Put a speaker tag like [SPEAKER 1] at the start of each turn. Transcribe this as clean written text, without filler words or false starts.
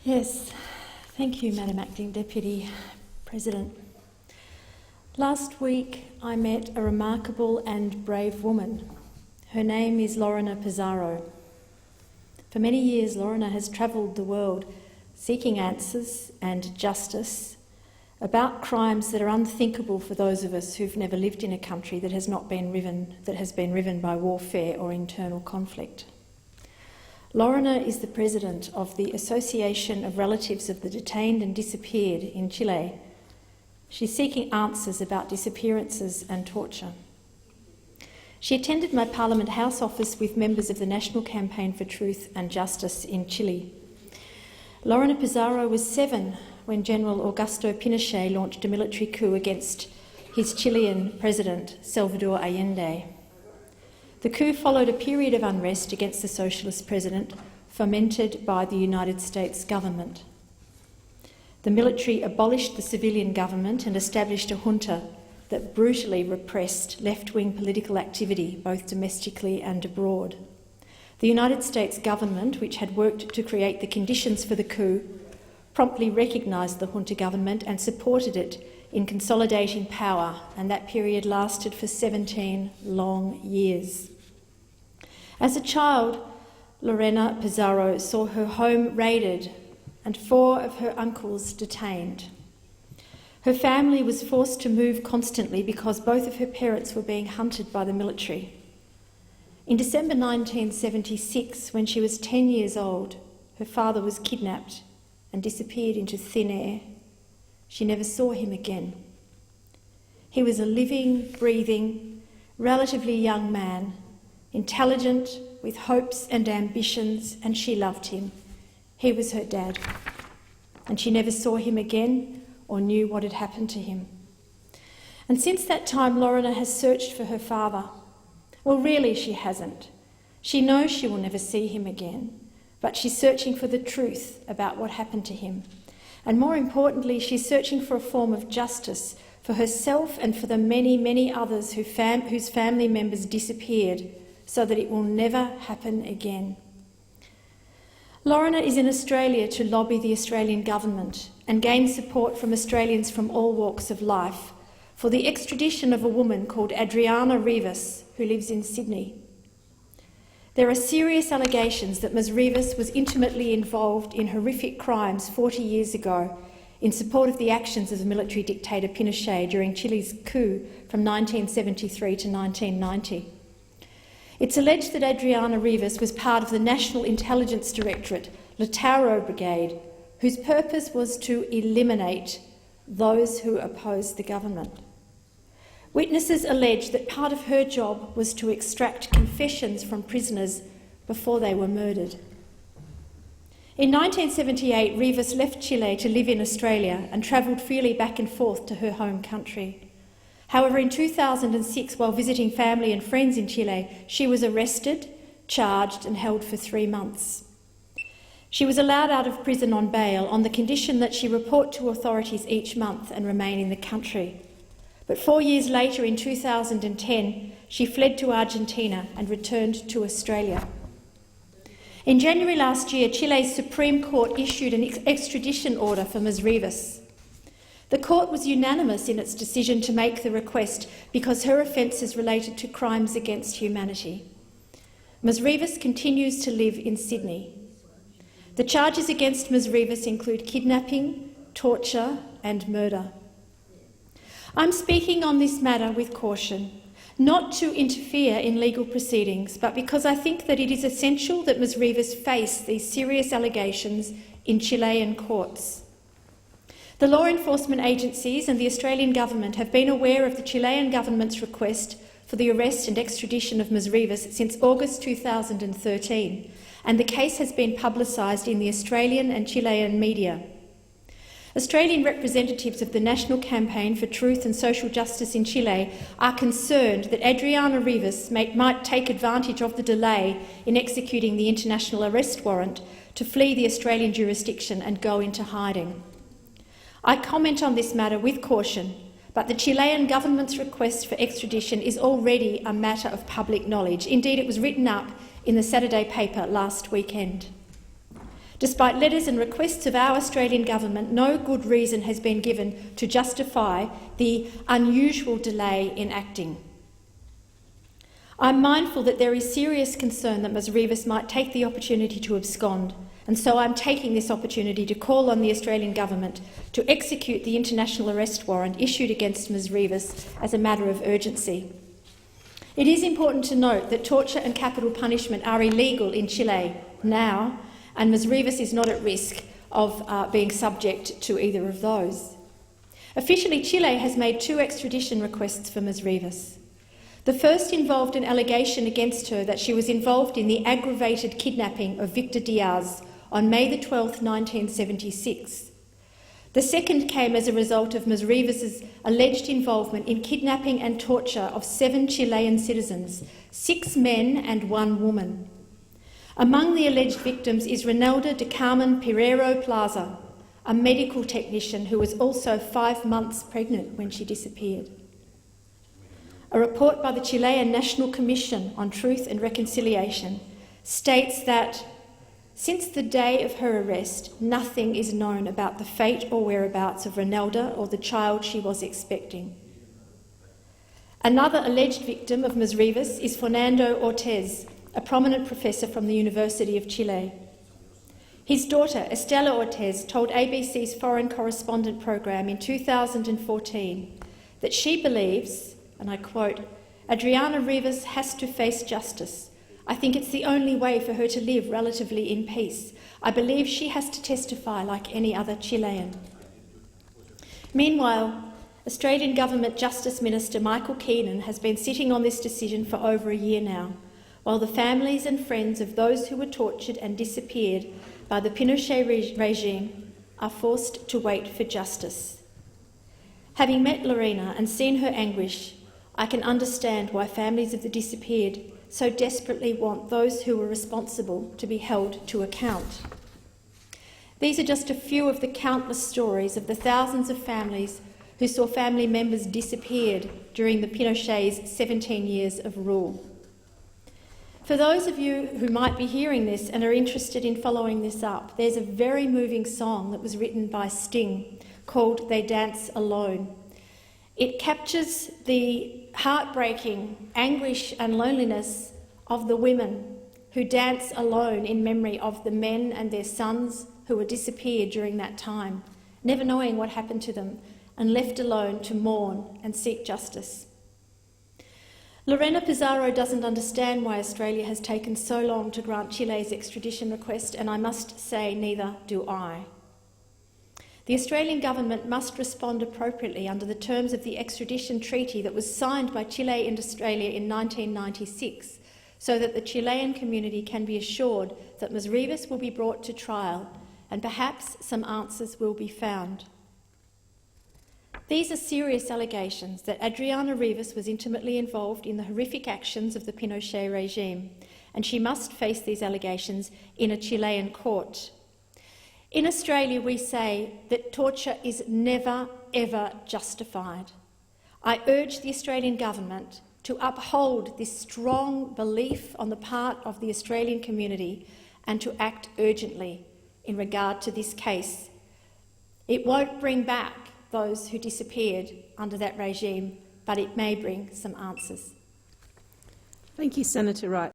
[SPEAKER 1] Yes, thank you, Madam Acting Deputy President. Last week I met a remarkable and brave woman. Her name is Lorena Pizarro. For many years, Lorena has travelled the world seeking answers and justice about crimes that are unthinkable for those of us who've never lived in a country that has been riven by warfare or internal conflict. Lorena is the president of the Association of Relatives of the Detained and Disappeared in Chile. She's seeking answers about disappearances and torture. She attended my Parliament House office with members of the National Campaign for Truth and Justice in Chile. Lorena Pizarro was 7 when General Augusto Pinochet launched a military coup against his Chilean president, Salvador Allende. The coup followed a period of unrest against the socialist president, fomented by the United States government. The military abolished the civilian government and established a junta that brutally repressed left-wing political activity, both domestically and abroad. The United States government, which had worked to create the conditions for the coup, promptly recognised the junta government and supported it in consolidating power, and that period lasted for 17 long years. As a child, Lorena Pizarro saw her home raided and 4 of her uncles detained. Her family was forced to move constantly because both of her parents were being hunted by the military. In December 1976, when she was 10 years old, her father was kidnapped and disappeared into thin air. She never saw him again. He was a living, breathing, relatively young man, intelligent, with hopes and ambitions, and she loved him. He was her dad, and she never saw him again or knew what had happened to him. And since that time, Lorena has searched for her father. Well, really, she hasn't. She knows she will never see him again, but she's searching for the truth about what happened to him. And more importantly, she's searching for a form of justice for herself and for the many, many others whose family members disappeared, so that it will never happen again. Lorena is in Australia to lobby the Australian government and gain support from Australians from all walks of life for the extradition of a woman called Adriana Rivas, who lives in Sydney. There are serious allegations that Ms Rivas was intimately involved in horrific crimes 40 years ago in support of the actions of the military dictator Pinochet during Chile's coup from 1973 to 1990. It's alleged that Adriana Rivas was part of the National Intelligence Directorate, Lautaro Brigade, whose purpose was to eliminate those who opposed the government. Witnesses allege that part of her job was to extract confessions from prisoners before they were murdered. In 1978, Rivas left Chile to live in Australia and travelled freely back and forth to her home country. However, in 2006, while visiting family and friends in Chile, she was arrested, charged and held for 3 months. She was allowed out of prison on bail on the condition that she report to authorities each month and remain in the country. But 4 years later, in 2010, she fled to Argentina and returned to Australia. In January last year, Chile's Supreme Court issued an extradition order for Ms Rivas. The court was unanimous in its decision to make the request because her offences related to crimes against humanity. Ms Rivas continues to live in Sydney. The charges against Ms Rivas include kidnapping, torture and murder. I'm speaking on this matter with caution, not to interfere in legal proceedings, but because I think that it is essential that Ms Rivas face these serious allegations in Chilean courts. The law enforcement agencies and the Australian government have been aware of the Chilean government's request for the arrest and extradition of Ms Rivas since August 2013, and the case has been publicised in the Australian and Chilean media. Australian representatives of the National Campaign for Truth and Social Justice in Chile are concerned that Adriana Rivas might take advantage of the delay in executing the international arrest warrant to flee the Australian jurisdiction and go into hiding. I comment on this matter with caution, but the Chilean government's request for extradition is already a matter of public knowledge. Indeed, it was written up in the Saturday paper last weekend. Despite letters and requests of our Australian government, no good reason has been given to justify the unusual delay in acting. I'm mindful that there is serious concern that Ms Rivas might take the opportunity to abscond, and so I'm taking this opportunity to call on the Australian government to execute the international arrest warrant issued against Ms Rivas as a matter of urgency. It is important to note that torture and capital punishment are illegal in Chile now, and Ms Rivas is not at risk of being subject to either of those. Officially, Chile has made 2 extradition requests for Ms Rivas. The first involved an allegation against her that she was involved in the aggravated kidnapping of Victor Diaz on May 12, 1976. The second came as a result of Ms Rivas's alleged involvement in kidnapping and torture of 7 Chilean citizens, 6 men and 1 woman. Among the alleged victims is Renelda de Carmen Pereiro Plaza, a medical technician who was also 5 months pregnant when she disappeared. A report by the Chilean National Commission on Truth and Reconciliation states that since the day of her arrest, nothing is known about the fate or whereabouts of Renelda or the child she was expecting. Another alleged victim of Ms Rivas is Fernando Ortiz, a prominent professor from the University of Chile. His daughter, Estela Ortiz, told ABC's Foreign Correspondent program in 2014 that she believes, and I quote, "Adriana Rivas has to face justice. I think it's the only way for her to live relatively in peace. I believe she has to testify like any other Chilean." Meanwhile, Australian Government Justice Minister Michael Keenan has been sitting on this decision for over a year now, while the families and friends of those who were tortured and disappeared by the Pinochet regime are forced to wait for justice. Having met Lorena and seen her anguish, I can understand why families of the disappeared so desperately want those who were responsible to be held to account. These are just a few of the countless stories of the thousands of families who saw family members disappeared during the Pinochet's 17 years of rule. For those of you who might be hearing this and are interested in following this up, there's a very moving song that was written by Sting called "They Dance Alone." It captures the heartbreaking anguish and loneliness of the women who dance alone in memory of the men and their sons who were disappeared during that time, never knowing what happened to them and left alone to mourn and seek justice. Lorena Pizarro doesn't understand why Australia has taken so long to grant Chile's extradition request, and I must say neither do I. The Australian government must respond appropriately under the terms of the extradition treaty that was signed by Chile and Australia in 1996, so that the Chilean community can be assured that Ms Rivas will be brought to trial and perhaps some answers will be found. These are serious allegations that Adriana Rivas was intimately involved in the horrific actions of the Pinochet regime, and she must face these allegations in a Chilean court. In Australia, we say that torture is never, ever justified. I urge the Australian government to uphold this strong belief on the part of the Australian community and to act urgently in regard to this case. It won't bring back those who disappeared under that regime, but it may bring some answers.
[SPEAKER 2] Thank you, Senator Wright.